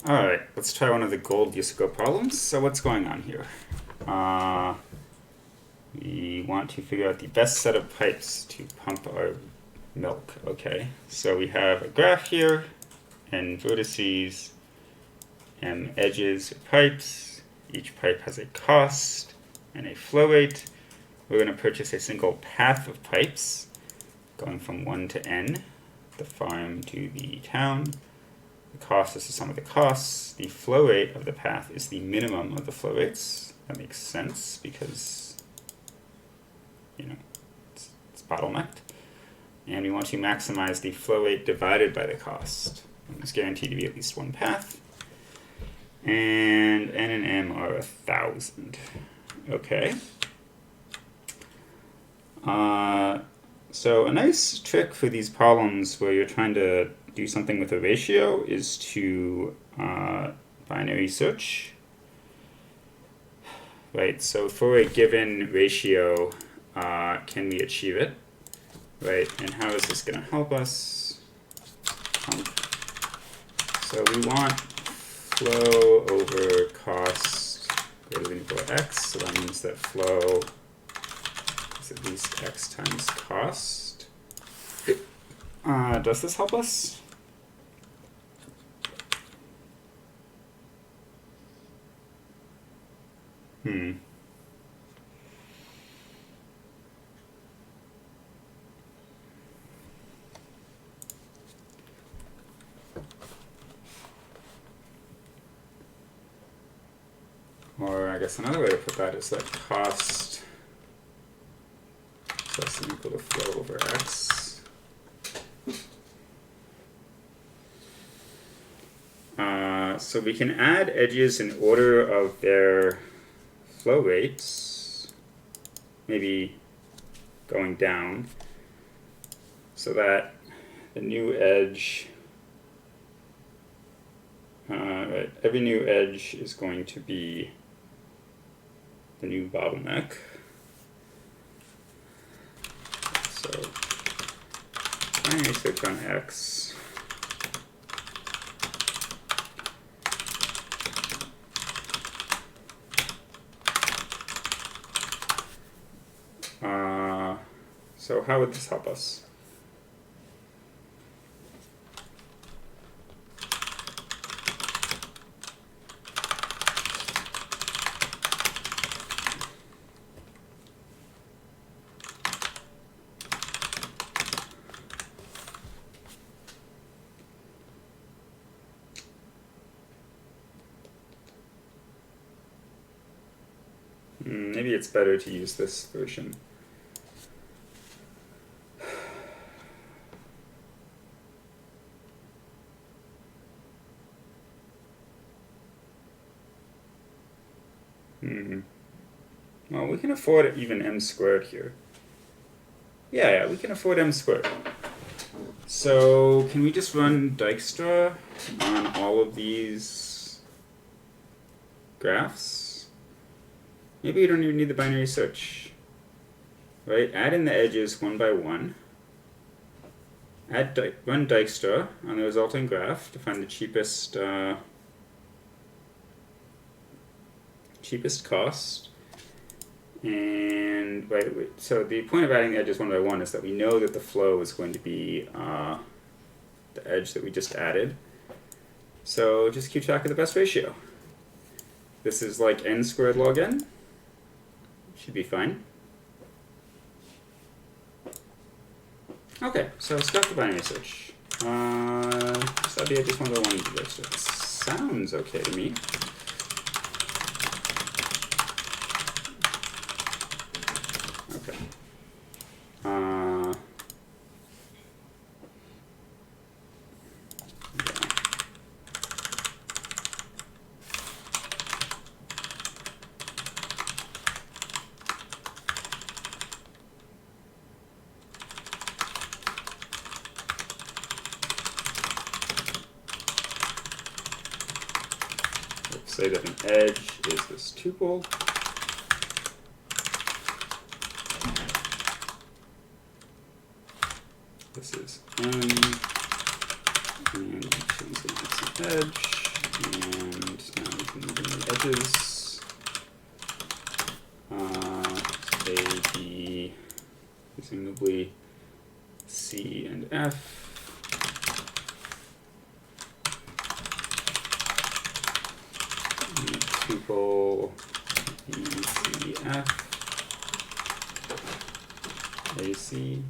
Alright, let's try one of the gold USACO problems. So what's going on here? We want to figure out the best set of pipes to pump our milk. Okay, so we have a graph here, and vertices, and edges of pipes. Each pipe has a cost and a flow rate. We're going to purchase a single path of pipes, going from 1 to n, the farm to the town. The cost is the sum of the costs. The flow rate of the path is the minimum of the flow rates. That makes sense because, it's bottlenecked. And we want to maximize the flow rate divided by the cost. And it's guaranteed to be at least one path. And n and m are 1,000. Okay. So a nice trick for these problems where you're trying to do something with a ratio is to binary search. Right, so for a given ratio, can we achieve it? Right, and how is this going to help us? So we want flow over cost greater than or equal to x, so that means that flow is at least x times cost. Does this help us? Or I guess another way to put that is that cost is less than or equal to flow over x. So we can add edges in order of their flow rates, maybe going down, so that the new edge, right, every new edge is going to be the new bottleneck. So binary search on x. So how would this help us? Maybe it's better to use this version. Well, we can afford even m squared here. Yeah, we can afford m squared. So can we just run Dijkstra on all of these graphs? Maybe we don't even need the binary search. Right? Add in the edges one by one. Run Dijkstra on the resulting graph to find the cheapest cost. And so the point of adding the edges one by one is that we know that the flow is going to be the edge that we just added. So just keep track of the best ratio. This is like n squared log n. Should be fine. Okay, so start the binary search. Set the edges one by one. Sounds okay to me. Okay. Let's say that an edge is this tuple. This is n, and change the edge. And now we can move in the edges. Say the presumably C and F. And tuple ECF. AC.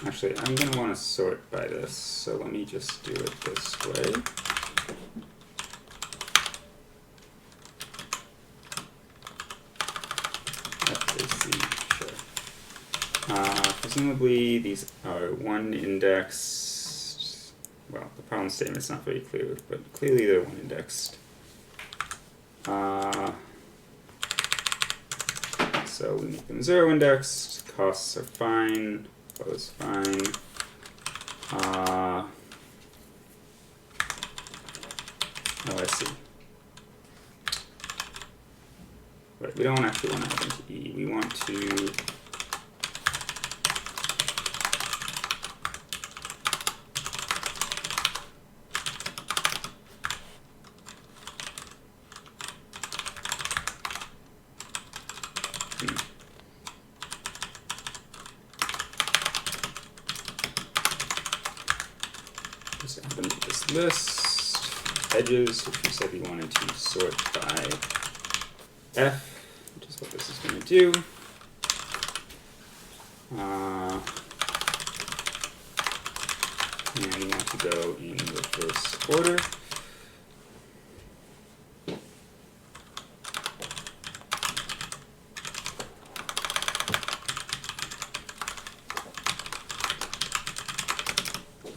Actually, I'm going to want to sort by this, so let me just do it this way. FAC, sure. Presumably these are one indexed. Well, the problem statement's not very clear, but clearly they're one indexed. So we make them 0 indexed. Costs are fine. Flow is fine. Oh, I see. Right, we don't actually want to have into E. We want to just add them to this list. Edges, which we said we wanted to sort by F, which is what this is going to do. And we want to go in reverse order.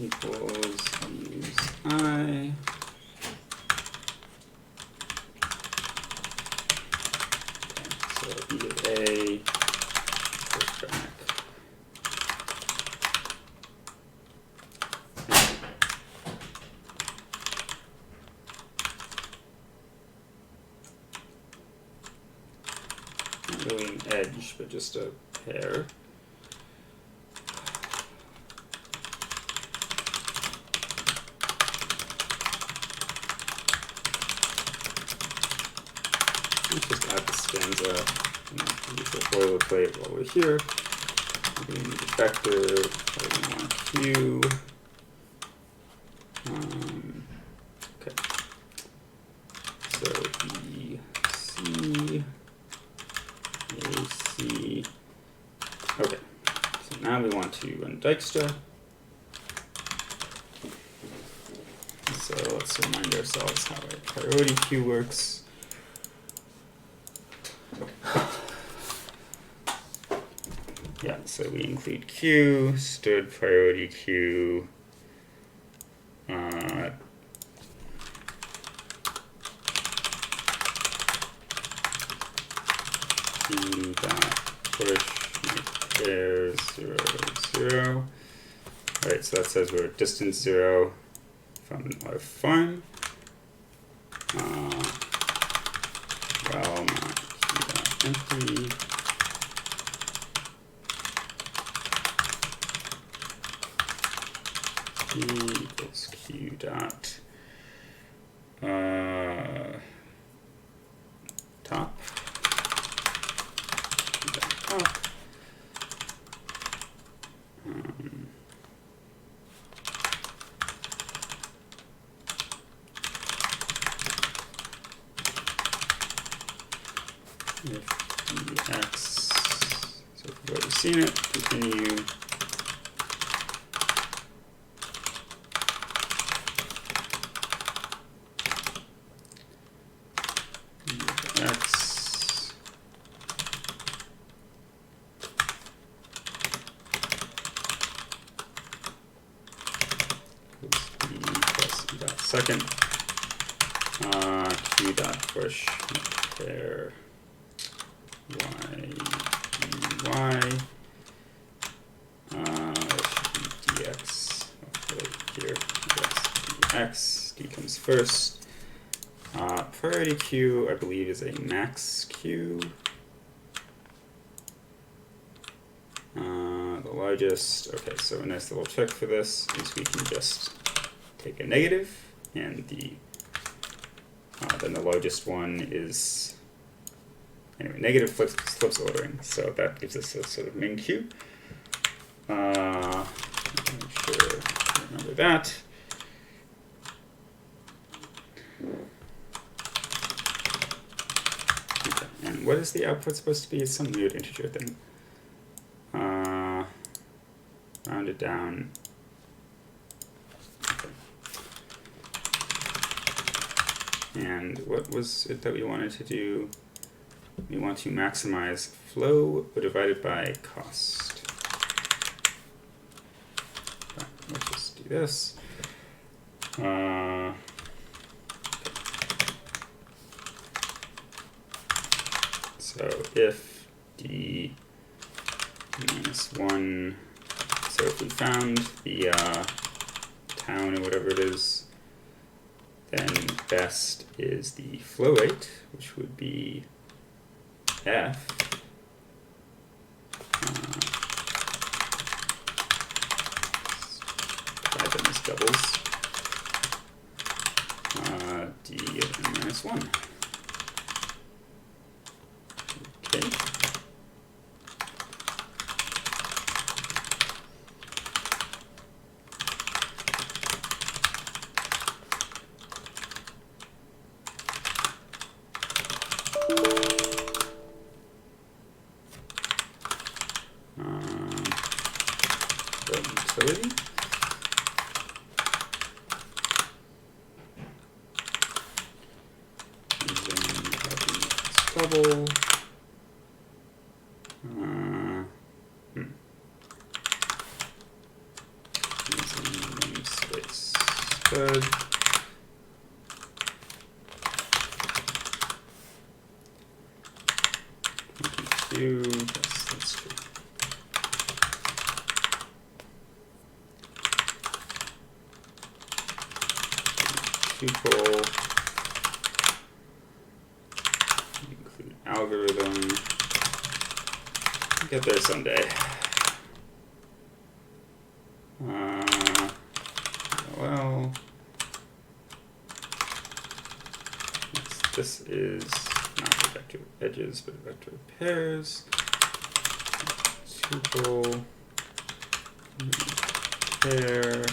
Equals use I. So E of A, push back. Not really an edge, but just a pair. Let's just add the stanza, use the boilerplate while we're here. We're going to need a vector, we want Q. Okay. So EC, AC. Okay. So now we want to run Dijkstra. So let's remind ourselves how a priority queue works. Yeah, so we include Q, stood priority queue, Q dot push pair 0, 0. Alright, so that says we're distance 0 from our farm. Well, not Q dot empty. Q equals Q dot top. Q dot top. If dx, so if you've already seen it, continue. X plus E dot second Q dot push pair Y dx right here dx d comes first. Priority queue, I believe, is a max queue. The largest, okay, so a nice little trick for this is we can just take a negative, and the then the largest one is, anyway, negative flips ordering. So that gives us a sort of min q. Make sure I remember that. Okay. And what is the output supposed to be? It's some weird integer thing. Round it down. Okay. And what was it that we wanted to do? We want to maximize flow divided by cost. Right, let's just do this. So if d minus 1, so if we found the town or whatever it is, then best is the flow rate, which would be f. Divide them as doubles. D of n minus 1. Okay. The utility. Double. Using namespace stud. Yes, that's true. Tuple. Include algorithm. Get there someday. Well, this is not a vector edges, but a vector pairs. Tuple pair.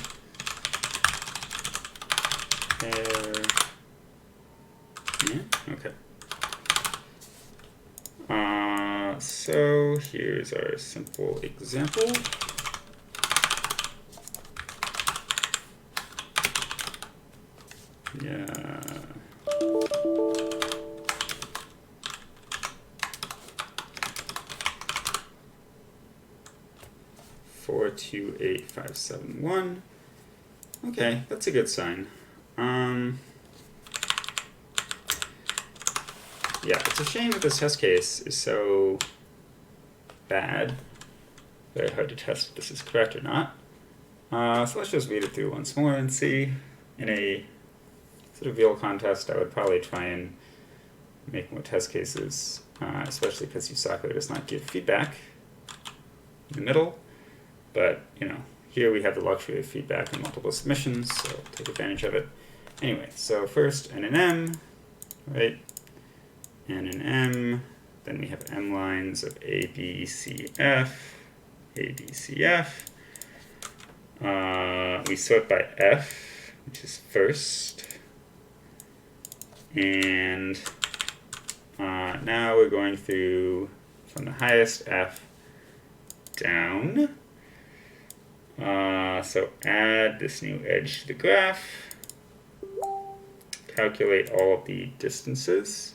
Yeah, okay. So here's our simple example. Yeah. Four, 2, 8, 5, 7, 1. Okay, that's a good sign. Yeah, it's a shame that this test case is so bad. Very hard to test if this is correct or not. So let's just read it through once more and see. In a sort of real contest, I would probably try and make more test cases, especially because USACO does not give feedback in the middle. But, you know, here we have the luxury of feedback in multiple submissions, so take advantage of it. Anyway, so first N and M, right? N and M, then we have M lines of A, B, C, F, A, B, C, F. We sort by F, which is first. And now we're going through from the highest F down. So add this new edge to the graph. Calculate all of the distances.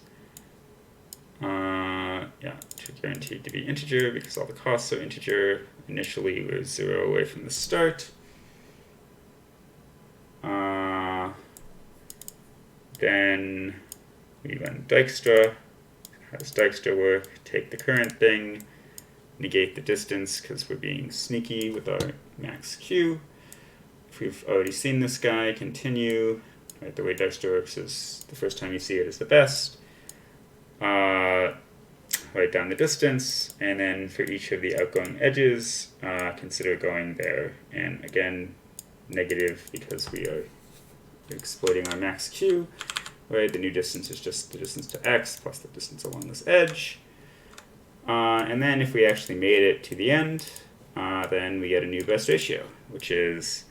Yeah, guaranteed to be integer because all the costs are integer. Initially, we're 0 away from the start. Then we run Dijkstra. How does Dijkstra work? Take the current thing, negate the distance because we're being sneaky with our max q. If we've already seen this guy, continue. Right, the way Dijkstra works is the first time you see it is the best. Write down the distance, and then for each of the outgoing edges, consider going there. And again, negative because we are exploiting our max q. right? The new distance is just the distance to x plus the distance along this edge. And then if we actually made it to the end, then we get a new best ratio, which is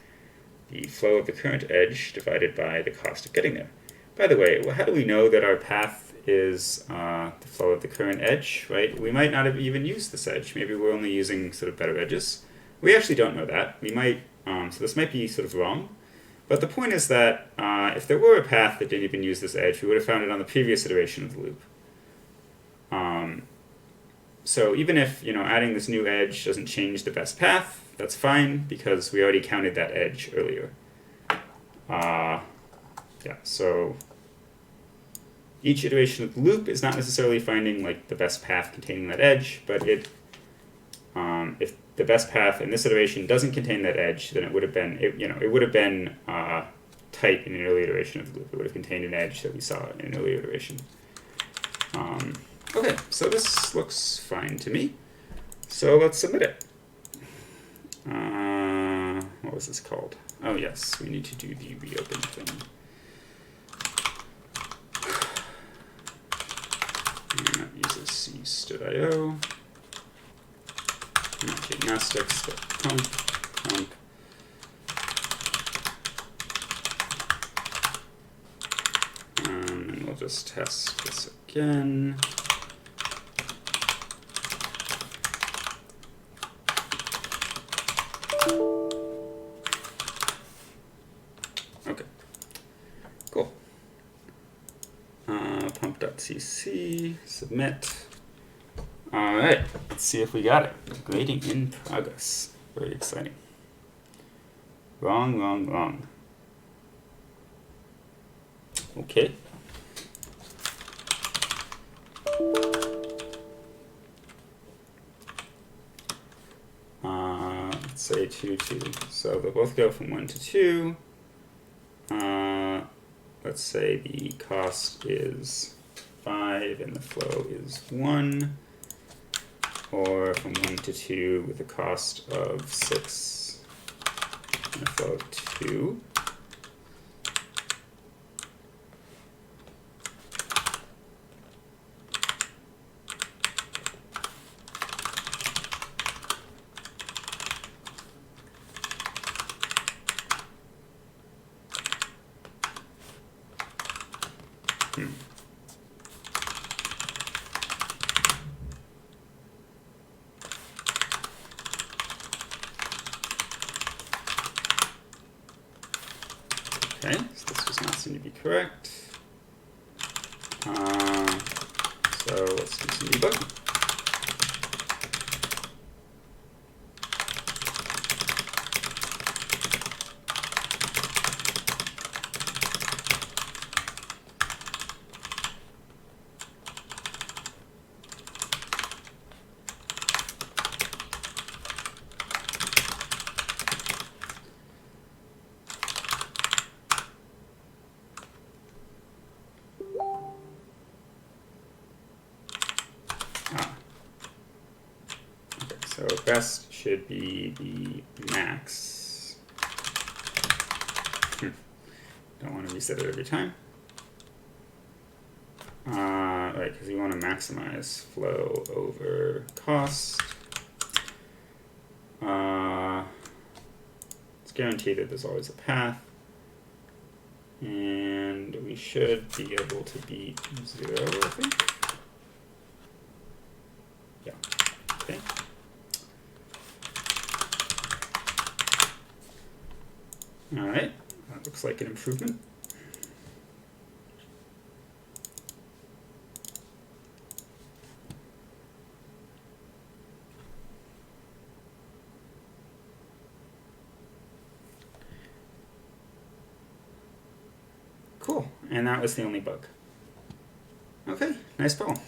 the flow of the current edge divided by the cost of getting there. By the way, how do we know that our path is the flow of the current edge, right? We might not have even used this edge. Maybe we're only using sort of better edges. We actually don't know that. We might, so this might be sort of wrong. But the point is that if there were a path that didn't even use this edge, we would have found it on the previous iteration of the loop. So even if adding this new edge doesn't change the best path, that's fine because we already counted that edge earlier. Yeah, so each iteration of the loop is not necessarily finding like the best path containing that edge, but if the best path in this iteration doesn't contain that edge, then it would have been it would have been tight in an earlier iteration of the loop. It would have contained an edge that we saw in an earlier iteration. Okay, so this looks fine to me. So let's submit it. What was this called? Oh yes, we need to do the reopen thing. And that uses c.io. Not gymnastics, but pump. And we'll just test this again. Okay, cool. Pump.cc, submit. All right, let's see if we got it. Grading in progress. Very exciting. Wrong. Okay. Let's say 2, 2. So they'll both go from 1 to 2. Let's say the cost is 5 and the flow is 1. Or from 1 to 2 with a cost of 6 and a flow of 2. Okay, so this does not seem to be correct. So let's do some debugging. So best should be the max. Don't want to reset it every time. Right, because you want to maximize flow over cost. It's guaranteed that there's always a path. And we should be able to beat 0, I think. Yeah, okay. All right, that looks like an improvement. Cool, and that was the only bug. Okay, nice problem.